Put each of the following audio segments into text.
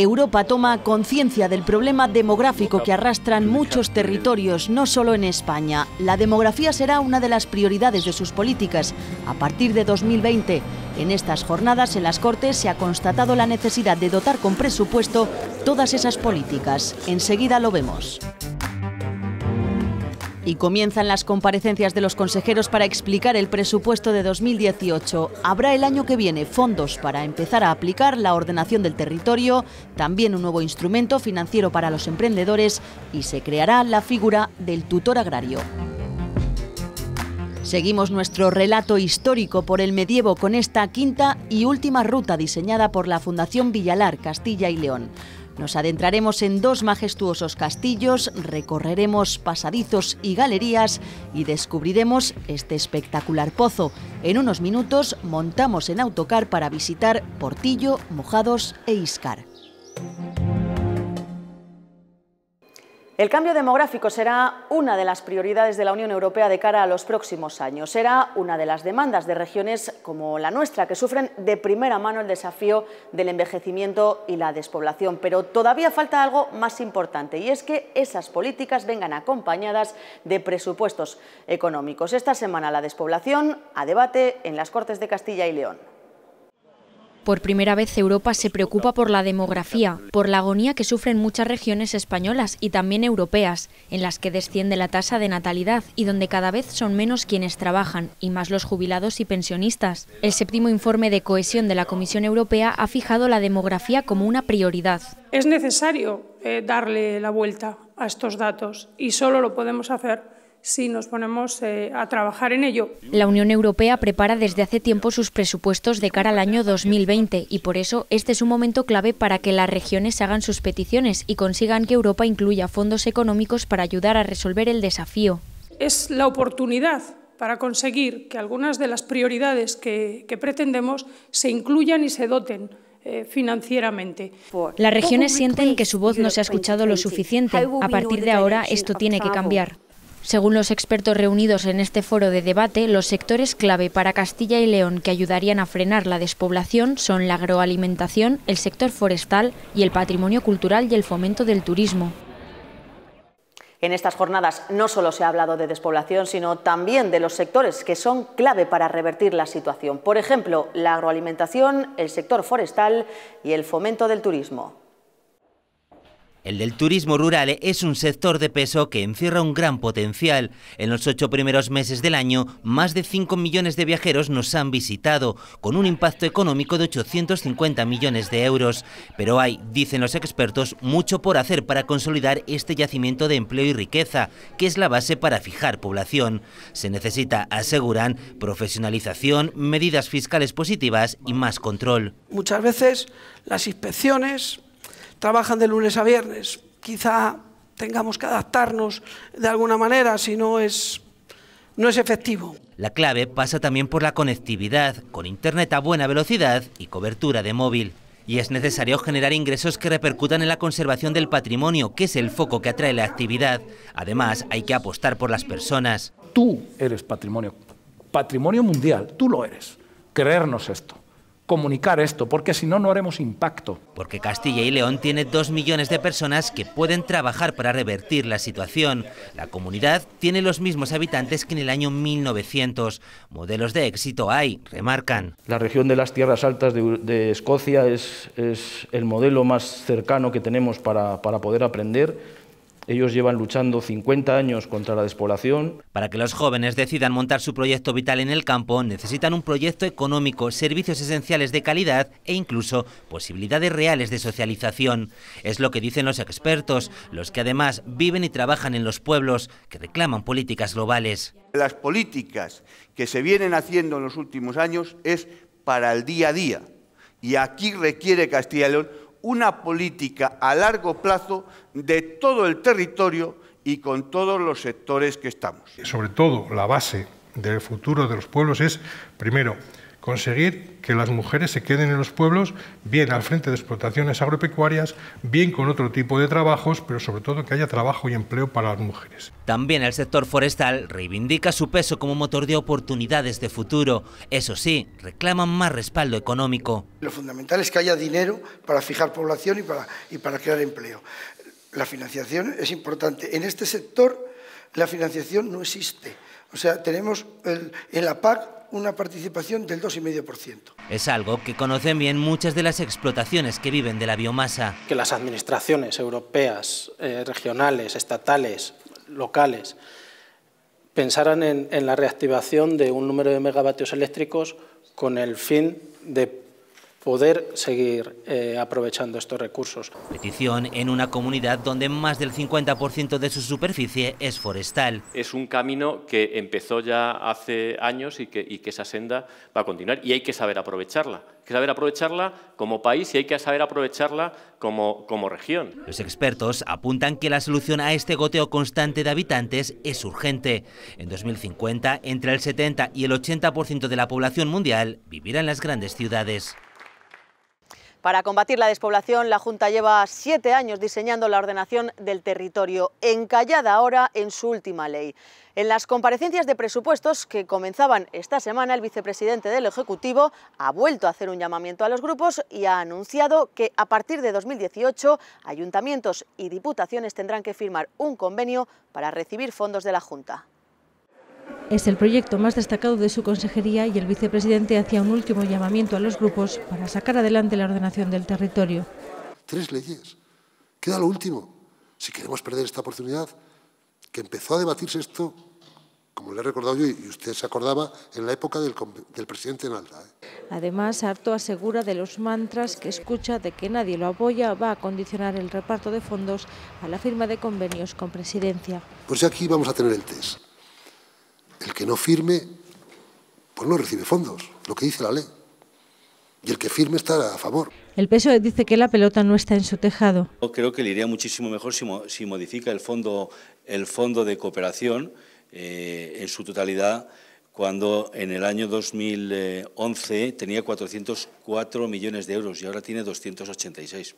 Europa toma conciencia del problema demográfico que arrastran muchos territorios, no solo en España. La demografía será una de las prioridades de sus políticas a partir de 2020. En estas jornadas en las Cortes se ha constatado la necesidad de dotar con presupuesto todas esas políticas. Enseguida lo vemos. Y comienzan las comparecencias de los consejeros para explicar el presupuesto de 2018. Habrá el año que viene fondos para empezar a aplicar la ordenación del territorio, también un nuevo instrumento financiero para los emprendedores y se creará la figura del tutor agrario. Seguimos nuestro relato histórico por el medievo con esta quinta y última ruta diseñada por la Fundación Villalar, Castilla y León. Nos adentraremos en dos majestuosos castillos, recorreremos pasadizos y galerías y descubriremos este espectacular pozo. En unos minutos montamos en autocar para visitar Portillo, Mojados e Íscar. El cambio demográfico será una de las prioridades de la Unión Europea de cara a los próximos años. Será una de las demandas de regiones como la nuestra, que sufren de primera mano el desafío del envejecimiento y la despoblación. Pero todavía falta algo más importante, y es que esas políticas vengan acompañadas de presupuestos económicos. Esta semana la despoblación a debate en las Cortes de Castilla y León. Por primera vez Europa se preocupa por la demografía, por la agonía que sufren muchas regiones españolas y también europeas, en las que desciende la tasa de natalidad y donde cada vez son menos quienes trabajan y más los jubilados y pensionistas. El séptimo informe de cohesión de la Comisión Europea ha fijado la demografía como una prioridad. Es necesario darle la vuelta a estos datos y solo lo podemos hacer si nos ponemos a trabajar en ello. La Unión Europea prepara desde hace tiempo sus presupuestos de cara al año 2020 y por eso este es un momento clave para que las regiones hagan sus peticiones y consigan que Europa incluya fondos económicos para ayudar a resolver el desafío. Es la oportunidad para conseguir que algunas de las prioridades que pretendemos se incluyan y se doten financieramente. Las regiones sienten que su voz no se ha escuchado lo suficiente. A partir de ahora esto tiene que cambiar. Según los expertos reunidos en este foro de debate, los sectores clave para Castilla y León que ayudarían a frenar la despoblación son la agroalimentación, el sector forestal y el patrimonio cultural y el fomento del turismo. En estas jornadas no solo se ha hablado de despoblación, sino también de los sectores que son clave para revertir la situación. Por ejemplo, la agroalimentación, el sector forestal y el fomento del turismo. El del turismo rural es un sector de peso que encierra un gran potencial. En los 8 primeros meses del año, más de 5 millones de viajeros nos han visitado, con un impacto económico de 850 millones de euros. Pero hay, dicen los expertos, mucho por hacer para consolidar este yacimiento de empleo y riqueza, que es la base para fijar población. Se necesita, aseguran, profesionalización, medidas fiscales positivas y más control. Muchas veces las inspecciones trabajan de lunes a viernes, quizá tengamos que adaptarnos de alguna manera, si no es efectivo. La clave pasa también por la conectividad, con internet a buena velocidad y cobertura de móvil. Y es necesario generar ingresos que repercutan en la conservación del patrimonio, que es el foco que atrae la actividad. Además, hay que apostar por las personas. Tú eres patrimonio mundial, tú lo eres. Creernos esto. Comunicar esto, porque si no, no haremos impacto. Porque Castilla y León tiene 2 millones de personas que pueden trabajar para revertir la situación. La comunidad tiene los mismos habitantes que en el año 1900. Modelos de éxito hay, remarcan. La región de las Tierras Altas de Escocia es el modelo más cercano que tenemos para poder aprender. Ellos llevan luchando 50 años contra la despoblación. Para que los jóvenes decidan montar su proyecto vital en el campo, necesitan un proyecto económico, servicios esenciales de calidad e incluso posibilidades reales de socialización. Es lo que dicen los expertos, los que además viven y trabajan en los pueblos, que reclaman políticas globales. Las políticas que se vienen haciendo en los últimos años es para el día a día. Y aquí requiere Castilla y León una política a largo plazo de todo el territorio y con todos los sectores que estamos. Sobre todo, la base del futuro de los pueblos es, primero, conseguir que las mujeres se queden en los pueblos, bien al frente de explotaciones agropecuarias, bien con otro tipo de trabajos, pero sobre todo que haya trabajo y empleo para las mujeres. También el sector forestal reivindica su peso como motor de oportunidades de futuro. Eso sí, reclaman más respaldo económico. Lo fundamental es que haya dinero para fijar población y para crear empleo. La financiación es importante. En este sector la financiación no existe. O sea, tenemos en la PAC una participación del 2,5%. Es algo que conocen bien muchas de las explotaciones que viven de la biomasa. Que las administraciones europeas, regionales, estatales, locales, pensaran en la reactivación de un número de megavatios eléctricos con el fin de poder seguir aprovechando estos recursos. Petición en una comunidad donde más del 50% de su superficie es forestal. Es un camino que empezó ya hace años y que esa senda va a continuar y hay que saber aprovecharla. Hay que saber aprovecharla como país y hay que saber aprovecharla como región. Los expertos apuntan que la solución a este goteo constante de habitantes es urgente. En 2050, entre el 70 y el 80% de la población mundial vivirá en las grandes ciudades. Para combatir la despoblación, la Junta lleva 7 años diseñando la ordenación del territorio, encallada ahora en su última ley. En las comparecencias de presupuestos que comenzaban esta semana, el vicepresidente del Ejecutivo ha vuelto a hacer un llamamiento a los grupos y ha anunciado que a partir de 2018 ayuntamientos y diputaciones tendrán que firmar un convenio para recibir fondos de la Junta. Es el proyecto más destacado de su consejería y el vicepresidente hacía un último llamamiento a los grupos para sacar adelante la ordenación del territorio. 3 leyes. Queda lo último. Si queremos perder esta oportunidad, que empezó a debatirse esto, como le he recordado yo, y usted se acordaba, en la época del presidente Nalda. Además, Arto asegura de los mantras que escucha de que nadie lo apoya, va a condicionar el reparto de fondos a la firma de convenios con Presidencia. Pues aquí vamos a tener el test. El que no firme, pues no recibe fondos, lo que dice la ley. Y el que firme está a favor. El PSOE dice que la pelota no está en su tejado. Creo que le iría muchísimo mejor si modifica el fondo de cooperación en su totalidad, cuando en el año 2011 tenía 404 millones de euros y ahora tiene 286.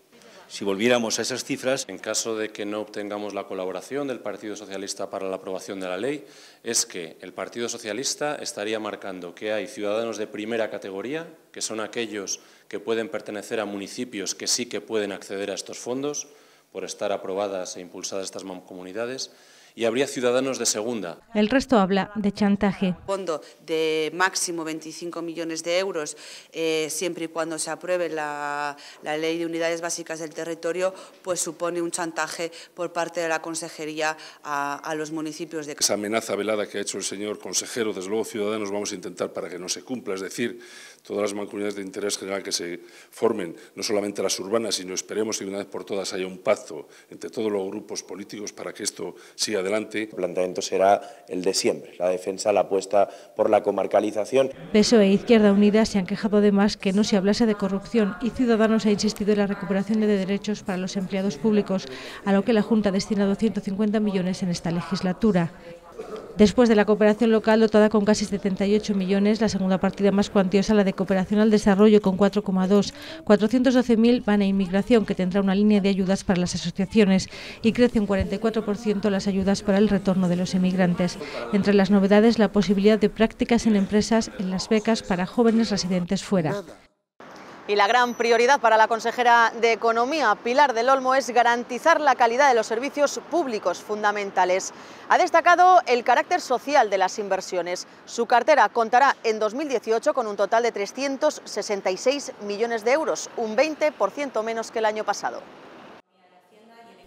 Si volviéramos a esas cifras, en caso de que no obtengamos la colaboración del Partido Socialista para la aprobación de la ley, es que el Partido Socialista estaría marcando que hay ciudadanos de primera categoría, que son aquellos que pueden pertenecer a municipios que sí que pueden acceder a estos fondos, por estar aprobadas e impulsadas estas mancomunidades, y habría ciudadanos de segunda. El resto habla de chantaje. Fondo de máximo 25 millones de euros, siempre y cuando se apruebe la Ley de Unidades Básicas del Territorio, pues supone un chantaje por parte de la Consejería a los municipios de... Esa amenaza velada que ha hecho el señor consejero, desde luego Ciudadanos vamos a intentar para que no se cumpla, es decir, todas las mancomunidades de interés general que se formen, no solamente las urbanas, sino esperemos que una vez por todas haya un pacto entre todos los grupos políticos para que esto siga adelante. El planteamiento será el de siempre, la defensa, la apuesta por la comarcalización. PSOE e Izquierda Unida se han quejado además que no se hablase de corrupción y Ciudadanos ha insistido en la recuperación de derechos para los empleados públicos, a lo que la Junta ha destinado 150 millones en esta legislatura. Después de la cooperación local dotada con casi 78 millones, la segunda partida más cuantiosa, la de cooperación al desarrollo con 4,2. 412.000 van a inmigración, que tendrá una línea de ayudas para las asociaciones, y crece un 44% las ayudas para el retorno de los emigrantes. Entre las novedades, la posibilidad de prácticas en empresas en las becas para jóvenes residentes fuera. Y la gran prioridad para la consejera de Economía, Pilar del Olmo, es garantizar la calidad de los servicios públicos fundamentales. Ha destacado el carácter social de las inversiones. Su cartera contará en 2018 con un total de 366 millones de euros, un 20% menos que el año pasado.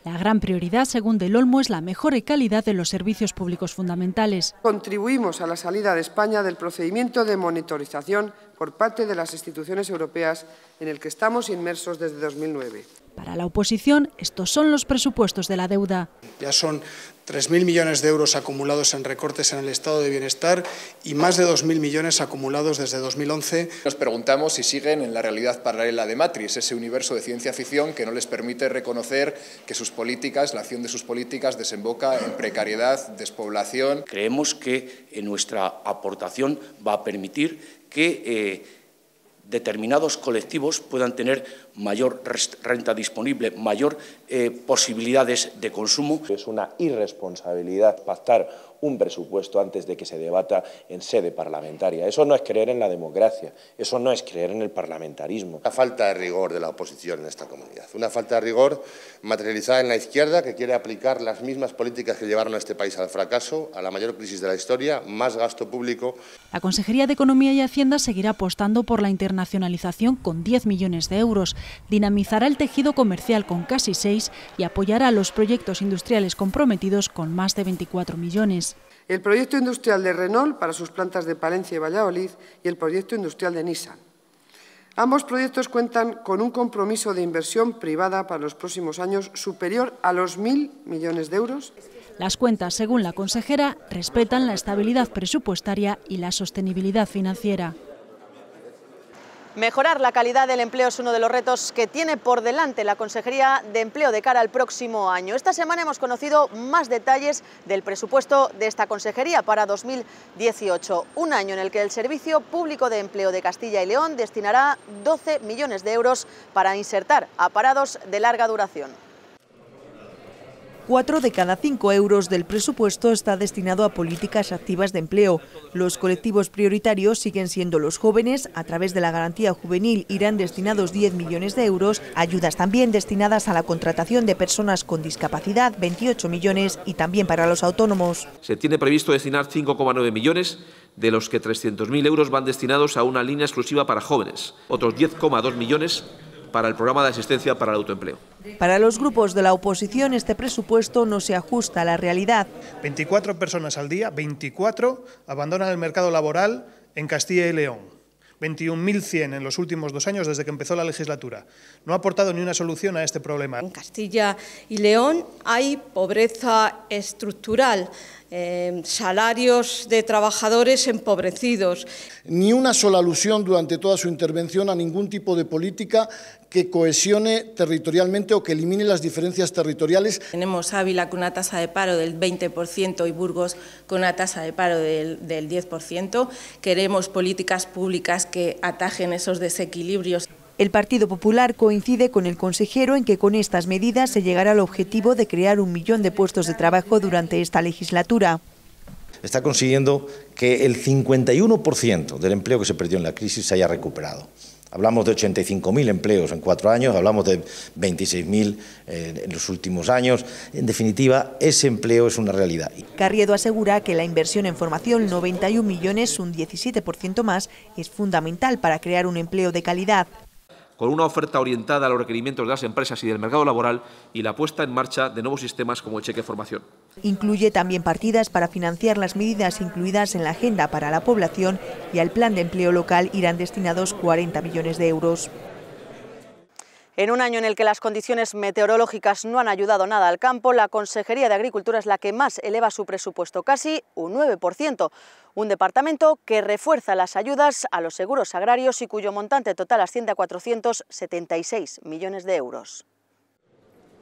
La gran prioridad, según del Olmo, es la mejora y calidad de los servicios públicos fundamentales. Contribuimos a la salida de España del procedimiento de monitorización por parte de las instituciones europeas en el que estamos inmersos desde 2009. Para la oposición, estos son los presupuestos de la deuda. Ya son 3.000 millones de euros acumulados en recortes en el estado de bienestar y más de 2.000 millones acumulados desde 2011. Nos preguntamos si siguen en la realidad paralela de Matrix, ese universo de ciencia ficción que no les permite reconocer que sus políticas, la acción de sus políticas, desemboca en precariedad, despoblación. Creemos que nuestra aportación va a permitir que determinados colectivos puedan tener mayor renta disponible, mayor posibilidades de consumo. Es una irresponsabilidad pactar un presupuesto antes de que se debata en sede parlamentaria. Eso no es creer en la democracia, eso no es creer en el parlamentarismo. Una falta de rigor de la oposición en esta comunidad, una falta de rigor materializada en la izquierda que quiere aplicar las mismas políticas que llevaron a este país al fracaso, a la mayor crisis de la historia, más gasto público. La Consejería de Economía y Hacienda seguirá apostando por la internacionalización con 10 millones de euros, dinamizará el tejido comercial con casi 6 y apoyará los proyectos industriales comprometidos con más de 24 millones. El proyecto industrial de Renault para sus plantas de Palencia y Valladolid y el proyecto industrial de Nissan. Ambos proyectos cuentan con un compromiso de inversión privada para los próximos años superior a los 1.000 millones de euros. Las cuentas, según la consejera, respetan la estabilidad presupuestaria y la sostenibilidad financiera. Mejorar la calidad del empleo es uno de los retos que tiene por delante la Consejería de Empleo de cara al próximo año. Esta semana hemos conocido más detalles del presupuesto de esta consejería para 2018, un año en el que el Servicio Público de Empleo de Castilla y León destinará 12 millones de euros para insertar a parados de larga duración. 4 de cada 5 euros del presupuesto está destinado a políticas activas de empleo. Los colectivos prioritarios siguen siendo los jóvenes. A través de la garantía juvenil irán destinados 10 millones de euros, ayudas también destinadas a la contratación de personas con discapacidad, 28 millones, y también para los autónomos. Se tiene previsto destinar 5,9 millones, de los que 300.000 euros van destinados a una línea exclusiva para jóvenes, otros 10,2 millones para el programa de asistencia para el autoempleo. Para los grupos de la oposición, este presupuesto no se ajusta a la realidad. 24 personas al día, 24, abandonan el mercado laboral en Castilla y León. 21.100 en los últimos 2 años desde que empezó la legislatura. No ha aportado ni una solución a este problema. En Castilla y León hay pobreza estructural, salarios de trabajadores empobrecidos. Ni una sola alusión durante toda su intervención a ningún tipo de política que cohesione territorialmente o que elimine las diferencias territoriales. Tenemos Ávila con una tasa de paro del 20% y Burgos con una tasa de paro del 10%. Queremos políticas públicas que atajen esos desequilibrios. El Partido Popular coincide con el consejero en que con estas medidas se llegará al objetivo de crear 1 millón de puestos de trabajo durante esta legislatura. Está consiguiendo que el 51% del empleo que se perdió en la crisis se haya recuperado. Hablamos de 85.000 empleos en 4 años, hablamos de 26.000 en los últimos años. En definitiva, ese empleo es una realidad. Carriedo asegura que la inversión en formación, 91 millones, un 17% más, es fundamental para crear un empleo de calidad. Con una oferta orientada a los requerimientos de las empresas y del mercado laboral y la puesta en marcha de nuevos sistemas como el cheque formación. Incluye también partidas para financiar las medidas incluidas en la Agenda para la Población, y al Plan de Empleo Local irán destinados 40 millones de euros. En un año en el que las condiciones meteorológicas no han ayudado nada al campo, la Consejería de Agricultura es la que más eleva su presupuesto, casi un 9%. Un departamento que refuerza las ayudas a los seguros agrarios y cuyo montante total asciende a 476 millones de euros.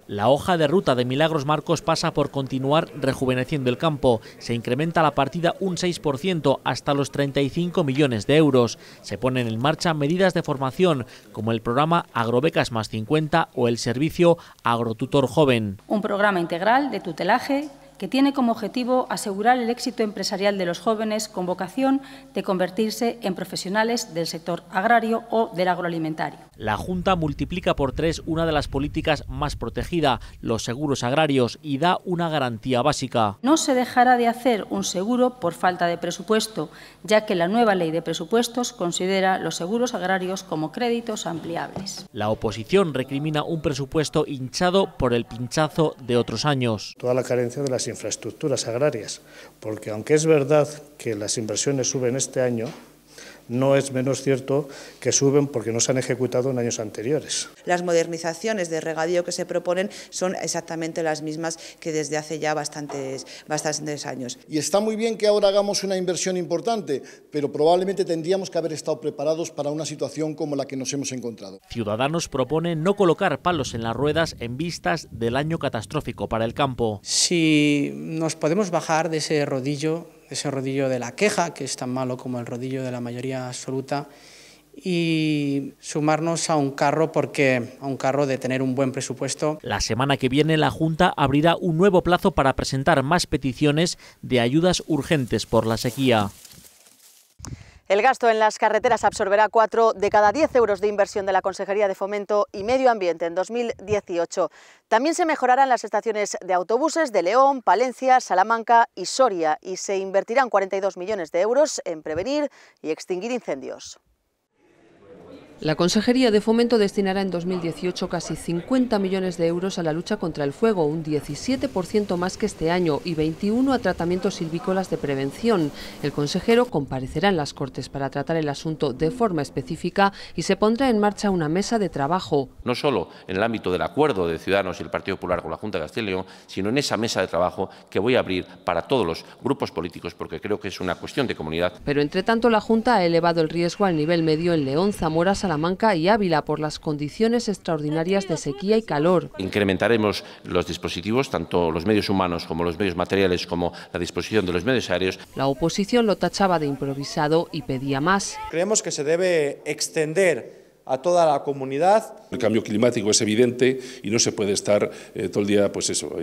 La hoja de ruta de Milagros Marcos pasa por continuar rejuveneciendo el campo. Se incrementa la partida un 6% hasta los 35 millones de euros. Se ponen en marcha medidas de formación como el programa Agrobecas más 50 o el servicio Agrotutor Joven. Un programa integral de tutelaje que tiene como objetivo asegurar el éxito empresarial de los jóvenes con vocación de convertirse en profesionales del sector agrario o del agroalimentario. La Junta multiplica por 3 una de las políticas más protegidas, los seguros agrarios, y da una garantía básica. No se dejará de hacer un seguro por falta de presupuesto, ya que la nueva ley de presupuestos considera los seguros agrarios como créditos ampliables. La oposición recrimina un presupuesto hinchado por el pinchazo de otros años. Toda la carencia de las infraestructuras agrarias, porque aunque es verdad que las inversiones suben este año, no es menos cierto que suben porque no se han ejecutado en años anteriores. Las modernizaciones de regadío que se proponen son exactamente las mismas que desde hace ya bastantes años. Y está muy bien que ahora hagamos una inversión importante, pero probablemente tendríamos que haber estado preparados para una situación como la que nos hemos encontrado. Ciudadanos propone no colocar palos en las ruedas en vistas del año catastrófico para el campo. Si nos podemos bajar de ese rodillo de la queja, que es tan malo como el rodillo de la mayoría absoluta, y sumarnos a un carro de tener un buen presupuesto. La semana que viene la Junta abrirá un nuevo plazo para presentar más peticiones de ayudas urgentes por la sequía. El gasto en las carreteras absorberá 4 de cada 10 euros de inversión de la Consejería de Fomento y Medio Ambiente en 2018. También se mejorarán las estaciones de autobuses de León, Palencia, Salamanca y Soria y se invertirán 42 millones de euros en prevenir y extinguir incendios. La Consejería de Fomento destinará en 2018 casi 50 millones de euros a la lucha contra el fuego, un 17% más que este año, y 21 a tratamientos silvícolas de prevención. El consejero comparecerá en las Cortes para tratar el asunto de forma específica y se pondrá en marcha una mesa de trabajo. No solo en el ámbito del acuerdo de Ciudadanos y el Partido Popular con la Junta de Castilla y León, sino en esa mesa de trabajo que voy a abrir para todos los grupos políticos, porque creo que es una cuestión de comunidad. Pero entre tanto la Junta ha elevado el riesgo al nivel medio en León, Zamora, Salamanca y Ávila por las condiciones extraordinarias de sequía y calor. Incrementaremos los dispositivos, tanto los medios humanos como los medios materiales, como la disposición de los medios aéreos. La oposición lo tachaba de improvisado y pedía más. Creemos que se debe extender a toda la comunidad. El cambio climático es evidente y no se puede estar todo el día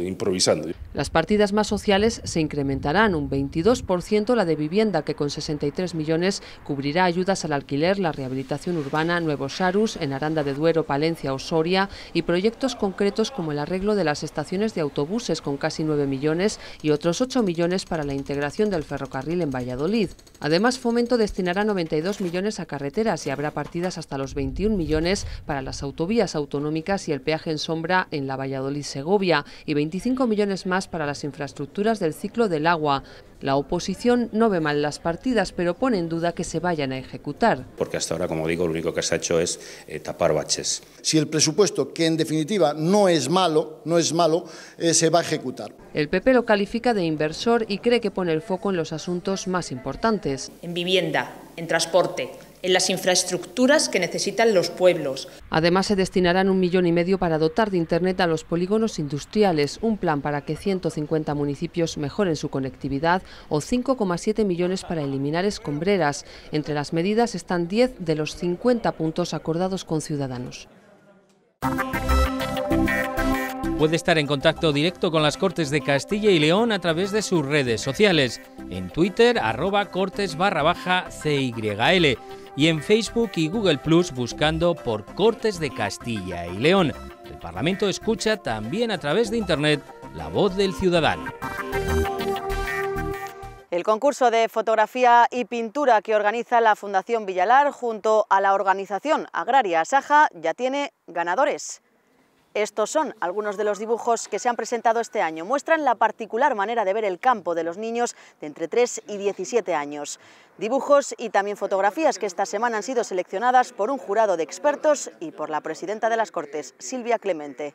improvisando. Las partidas más sociales se incrementarán un 22%, la de vivienda, que con 63 millones cubrirá ayudas al alquiler, la rehabilitación urbana, nuevos Xarus en Aranda de Duero, Palencia o Soria, y proyectos concretos como el arreglo de las estaciones de autobuses con casi 9 millones y otros 8 millones para la integración del ferrocarril en Valladolid. Además, Fomento destinará 92 millones a carreteras y habrá partidas hasta los 21 millones para las autovías autonómicas y el peaje en sombra en la Valladolid-Segovia y 25 millones más para las infraestructuras del ciclo del agua. La oposición no ve mal las partidas, pero pone en duda que se vayan a ejecutar. Porque hasta ahora, como digo, lo único que se ha hecho es tapar baches. Si el presupuesto, que en definitiva no es malo, se va a ejecutar. El PP lo califica de inversor y cree que pone el foco en los asuntos más importantes. En vivienda, en transporte, en las infraestructuras que necesitan los pueblos. Además, se destinarán 1,5 millones para dotar de Internet a los polígonos industriales, un plan para que 150 municipios mejoren su conectividad o 5,7 millones para eliminar escombreras. Entre las medidas están 10 de los 50 puntos acordados con Ciudadanos. Puede estar en contacto directo con las Cortes de Castilla y León a través de sus redes sociales. En Twitter, @Cortes_CYL. Y en Facebook y Google Plus buscando por Cortes de Castilla y León. El Parlamento escucha también a través de Internet la voz del ciudadano. El concurso de fotografía y pintura que organiza la Fundación Villalar junto a la organización agraria Asaja ya tiene ganadores. Estos son algunos de los dibujos que se han presentado este año. Muestran la particular manera de ver el campo de los niños de entre 3 y 17 años. Dibujos y también fotografías que esta semana han sido seleccionadas por un jurado de expertos y por la presidenta de las Cortes, Silvia Clemente.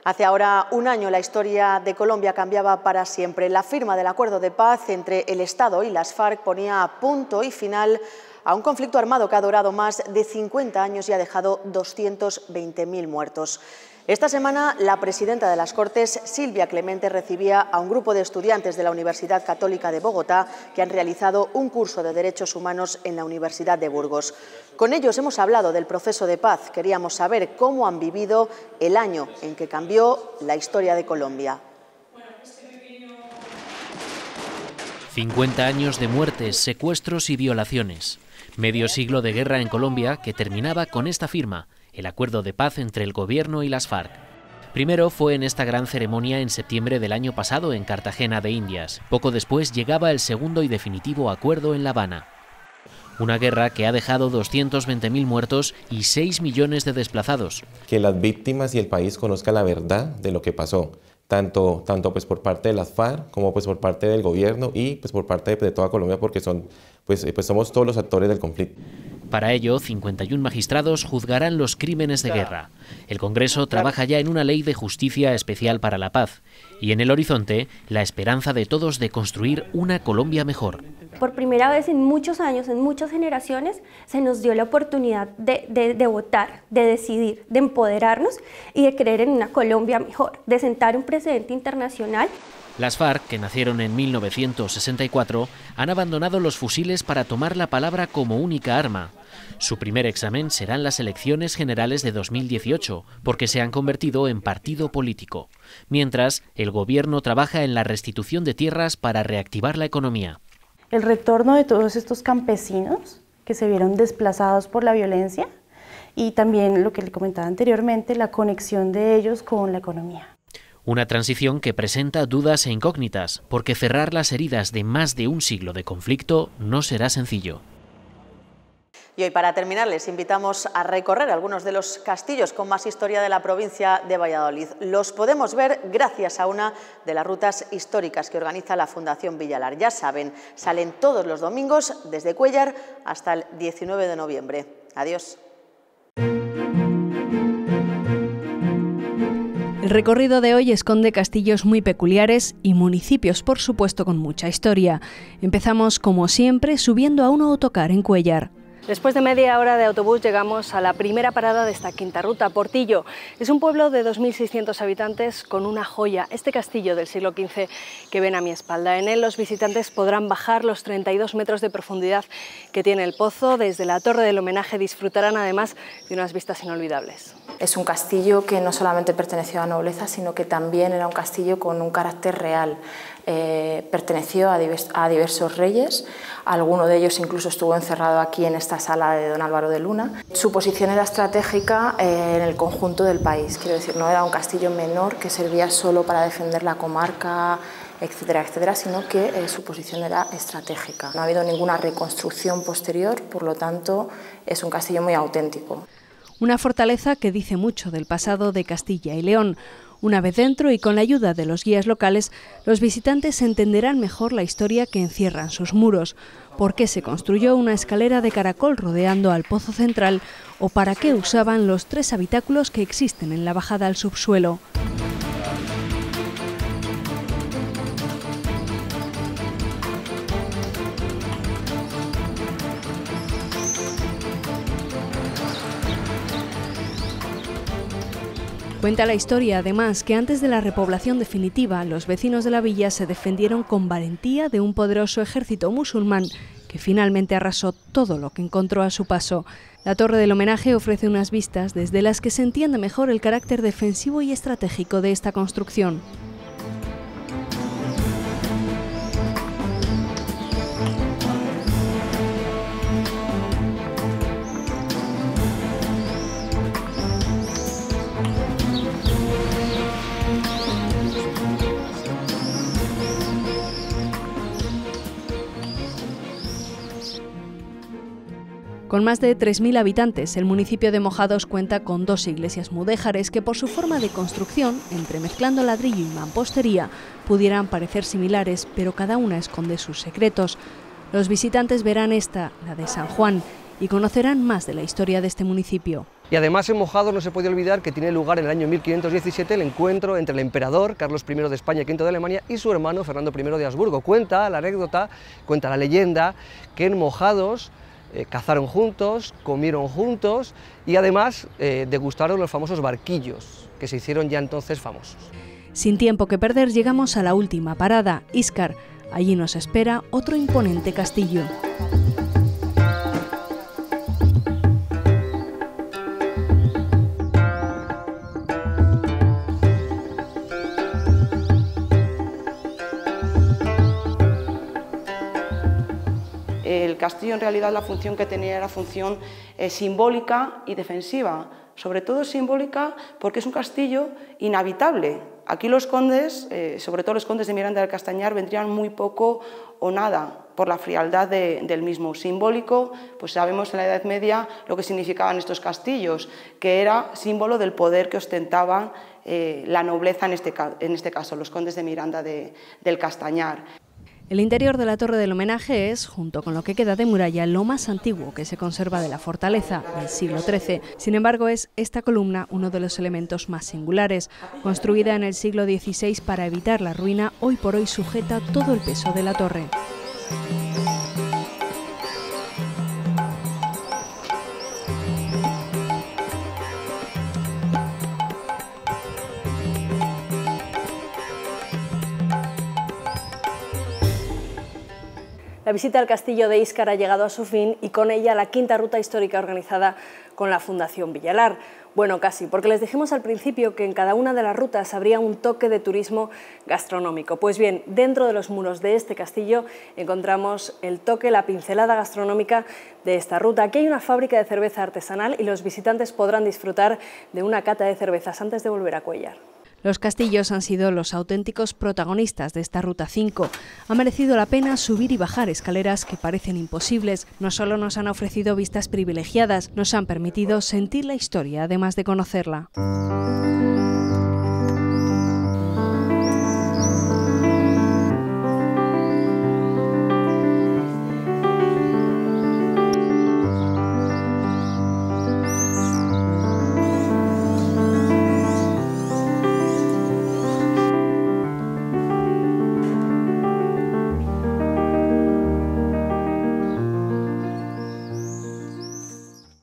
Hace ahora un año la historia de Colombia cambiaba para siempre. La firma del acuerdo de paz entre el Estado y las FARC ponía punto y final a un conflicto armado que ha durado más de 50 años y ha dejado 220.000 muertos. Esta semana, la presidenta de las Cortes, Silvia Clemente, recibía a un grupo de estudiantes de la Universidad Católica de Bogotá que han realizado un curso de Derechos Humanos en la Universidad de Burgos. Con ellos hemos hablado del proceso de paz. Queríamos saber cómo han vivido el año en que cambió la historia de Colombia. 50 años de muertes, secuestros y violaciones. Medio siglo de guerra en Colombia que terminaba con esta firma, el acuerdo de paz entre el gobierno y las FARC. Primero fue en esta gran ceremonia en septiembre del año pasado en Cartagena de Indias. Poco después llegaba el segundo y definitivo acuerdo en La Habana. Una guerra que ha dejado 220.000 muertos y 6 millones de desplazados. Que las víctimas y el país conozcan la verdad de lo que pasó, tanto pues por parte de las FARC como pues por parte del gobierno y pues por parte de toda Colombia, porque somos todos los actores del conflicto. Para ello, 51 magistrados juzgarán los crímenes de guerra. El Congreso trabaja ya en una ley de justicia especial para la paz y en el horizonte la esperanza de todos de construir una Colombia mejor. Por primera vez en muchos años, en muchas generaciones, se nos dio la oportunidad de votar, de decidir, de empoderarnos y de creer en una Colombia mejor, de sentar un precedente internacional. Las FARC, que nacieron en 1964, han abandonado los fusiles para tomar la palabra como única arma. Su primer examen serán las elecciones generales de 2018, porque se han convertido en partido político. Mientras, el gobierno trabaja en la restitución de tierras para reactivar la economía. El retorno de todos estos campesinos que se vieron desplazados por la violencia y también, lo que le comentaba anteriormente, la conexión de ellos con la economía. Una transición que presenta dudas e incógnitas, porque cerrar las heridas de más de un siglo de conflicto no será sencillo. Y hoy, para terminar, les invitamos a recorrer algunos de los castillos con más historia de la provincia de Valladolid. Los podemos ver gracias a una de las rutas históricas que organiza la Fundación Villalar. Ya saben, salen todos los domingos desde Cuéllar hasta el 19 de noviembre. Adiós. El recorrido de hoy esconde castillos muy peculiares y municipios, por supuesto, con mucha historia. Empezamos, como siempre, subiendo a un autocar en Cuéllar. Después de media hora de autobús llegamos a la primera parada de esta quinta ruta, Portillo. Es un pueblo de 2.600 habitantes con una joya, este castillo del siglo XV que ven a mi espalda. En él los visitantes podrán bajar los 32 metros de profundidad que tiene el pozo. Desde la torre del homenaje disfrutarán además de unas vistas inolvidables. Es un castillo que no solamente perteneció a la nobleza, sino que también era un castillo con un carácter real. Perteneció a diversos reyes, alguno de ellos incluso estuvo encerrado aquí en esta sala de don Álvaro de Luna. Su posición era estratégica en el conjunto del país, quiero decir, no era un castillo menor que servía solo para defender la comarca, etcétera, etcétera, sino que su posición era estratégica. No ha habido ninguna reconstrucción posterior, por lo tanto es un castillo muy auténtico. Una fortaleza que dice mucho del pasado de Castilla y León. Una vez dentro y con la ayuda de los guías locales, los visitantes entenderán mejor la historia que encierran sus muros, por qué se construyó una escalera de caracol rodeando al pozo central o para qué usaban los 3 habitáculos que existen en la bajada al subsuelo. Cuenta la historia, además, que antes de la repoblación definitiva, los vecinos de la villa se defendieron con valentía de un poderoso ejército musulmán que finalmente arrasó todo lo que encontró a su paso. La torre del homenaje ofrece unas vistas desde las que se entiende mejor el carácter defensivo y estratégico de esta construcción. Con más de 3.000 habitantes, el municipio de Mojados cuenta con 2 iglesias mudéjares que por su forma de construcción, entremezclando ladrillo y mampostería, pudieran parecer similares, pero cada una esconde sus secretos. Los visitantes verán esta, la de San Juan, y conocerán más de la historia de este municipio. Y además en Mojados no se puede olvidar que tiene lugar en el año 1517 el encuentro entre el emperador Carlos I de España y V de Alemania y su hermano Fernando I de Habsburgo. Cuenta la anécdota, cuenta la leyenda, que en Mojados cazaron juntos, comieron juntos y además degustaron los famosos barquillos, que se hicieron ya entonces famosos. Sin tiempo que perder llegamos a la última parada, Íscar. Allí nos espera otro imponente castillo. El castillo, en realidad, la función que tenía era función simbólica y defensiva. Sobre todo simbólica porque es un castillo inhabitable. Aquí los condes, sobre todo los condes de Miranda del Castañar, vendrían muy poco o nada. la frialdad del mismo. Simbólico, pues sabemos en la Edad Media lo que significaban estos castillos, que era símbolo del poder que ostentaban la nobleza, en este caso los condes de Miranda del Castañar. El interior de la torre del homenaje es, junto con lo que queda de muralla, lo más antiguo que se conserva de la fortaleza del siglo XIII. Sin embargo, es esta columna uno de los elementos más singulares. Construida en el siglo XVI para evitar la ruina, hoy por hoy sujeta todo el peso de la torre. La visita al castillo de Íscar ha llegado a su fin y con ella la quinta ruta histórica organizada con la Fundación Villalar. Bueno, casi, porque les dijimos al principio que en cada una de las rutas habría un toque de turismo gastronómico. Pues bien, dentro de los muros de este castillo encontramos el toque, la pincelada gastronómica de esta ruta. Aquí hay una fábrica de cerveza artesanal y los visitantes podrán disfrutar de una cata de cervezas antes de volver a Cuéllar. Los castillos han sido los auténticos protagonistas de esta Ruta 5. Ha merecido la pena subir y bajar escaleras que parecen imposibles. No solo nos han ofrecido vistas privilegiadas, nos han permitido sentir la historia, además de conocerla.